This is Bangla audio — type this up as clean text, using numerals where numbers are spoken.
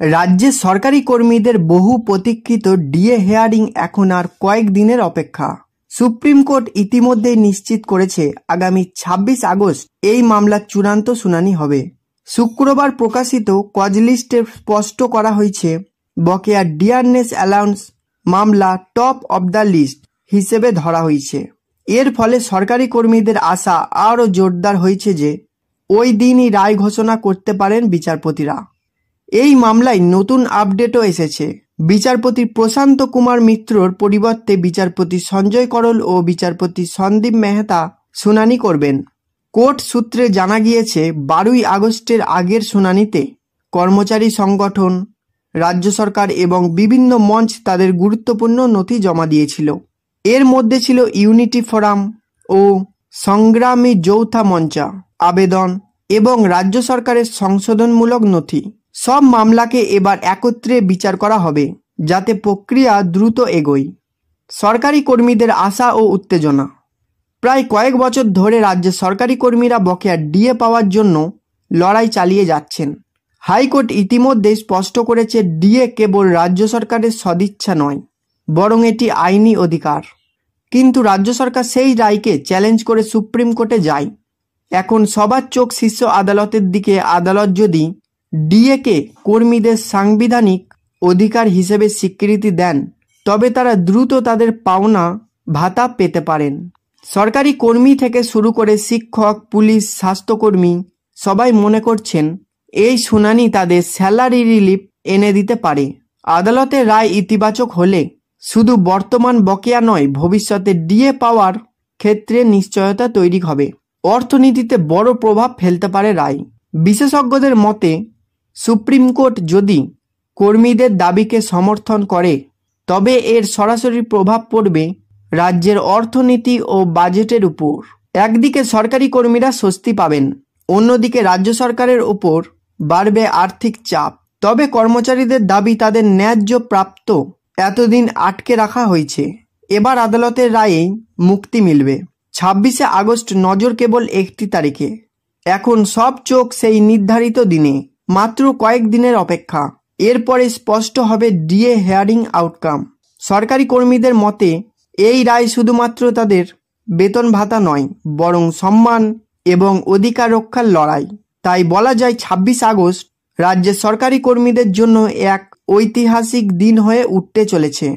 রাজ্যের সরকারি কর্মীদের বহু প্রতীক্ষিত ডিএ হিয়ারিং এখন আর কয়েক দিনের অপেক্ষা। সুপ্রিম কোর্ট ইতিমধ্যেই নিশ্চিত করেছে আগামী 26 আগস্ট এই মামলার চূড়ান্ত শুনানি হবে। শুক্রবার প্রকাশিত কজ লিস্টে স্পষ্ট করা হয়েছে বকেয়া ডিয়ারনেস অ্যালাউন্স মামলা টপ অব দ্য লিস্ট হিসেবে ধরা হয়েছে। এর ফলে সরকারি কর্মীদের আশা আরও জোরদার হয়েছে যে ওই দিনই রায় ঘোষণা করতে পারেন বিচারপতিরা। এই মামলায় নতুন আপডেটও এসেছে। বিচারপতি প্রশান্ত কুমার মিত্রর পরিবর্তে বিচারপতি সঞ্জয় করল ও বিচারপতি সন্দীপ মেহতা শুনানি করবেন। কোর্ট সূত্রে জানা গিয়েছে 12ই আগস্টের আগের শুনানিতে কর্মচারী সংগঠন, রাজ্য সরকার এবং বিভিন্ন মঞ্চ তাদের গুরুত্বপূর্ণ নথি জমা দিয়েছিল। এর মধ্যে ছিল ইউনিটি ফোরাম ও সংগ্রামী যৌথা মঞ্চা আবেদন এবং রাজ্য সরকারের সংশোধনমূলক নথি। সব মামলাকে এবার একত্রে বিচার করা হবে যাতে প্রক্রিয়া দ্রুত এগোয়। সরকারি কর্মীদের আশা ও উত্তেজনা। প্রায় কয়েক বছর ধরে রাজ্যের সরকারি কর্মীরা বকেয়া ডিএ পাওয়ার জন্য লড়াই চালিয়ে যাচ্ছেন। হাইকোর্ট ইতিমধ্যে স্পষ্ট করেছে ডিএ কেবল রাজ্য সরকারের সদিচ্ছা নয়, বরং এটি আইনি অধিকার। কিন্তু রাজ্য সরকার সেই রায়কে চ্যালেঞ্জ করে সুপ্রিম কোর্টে যায়। এখন সবার চোখ শীর্ষ আদালতের দিকে। আদালত যদি ডিএকে কর্মীদের সাংবিধানিক অধিকার হিসেবে স্বীকৃতি দেন তবে তারা দ্রুত তাদের পাওনা ভাতা পেতে পারেন। সরকারি কর্মী থেকে শুরু করে শিক্ষক, পুলিশ, স্বাস্থ্যকর্মী সবাই মনে করছেন এই শুনানি তাদের স্যালারি রিলিফ এনে দিতে পারে। আদালতের রায় ইতিবাচক হলে শুধু বর্তমান বকেয়া নয়, ভবিষ্যতে ডিএ পাওয়ার ক্ষেত্রে নিশ্চয়তা তৈরি হবে। অর্থনীতিতে বড় প্রভাব ফেলতে পারে রায়। বিশেষজ্ঞদের মতে সুপ্রিম কোর্ট যদি কর্মীদের দাবিকে সমর্থন করে তবে এর সরাসরি প্রভাব পড়বে রাজ্যের অর্থনীতি ও বাজেটের উপর। একদিকে সরকারি কর্মীরা স্বস্তি পাবেন, অন্যদিকে রাজ্য সরকারের উপর বাড়বে আর্থিক চাপ। তবে কর্মচারীদের দাবি তাদের ন্যায্য প্রাপ্ত এতদিন আটকে রাখা হয়েছে। এবার আদালতের রায়েই মুক্তি মিলবে। 26শে আগস্ট নজর কেবল একটি তারিখে। এখন সব চোখ সেই নির্ধারিত দিনে। মাত্র কয়েক দিনের অপেক্ষা। এরপরে স্পষ্ট হবে ডিএ হিয়ারিং আউটকাম। সরকারি কর্মীদের মতে এই রায় শুধুমাত্র তাদের বেতন ভাতা নয়, বরং সম্মান এবং অধিকার রক্ষার লড়াই। তাই বলা যায় 26 আগস্ট রাজ্যের সরকারি কর্মীদের জন্য এক ঐতিহাসিক দিন হয়ে উঠতে চলেছে।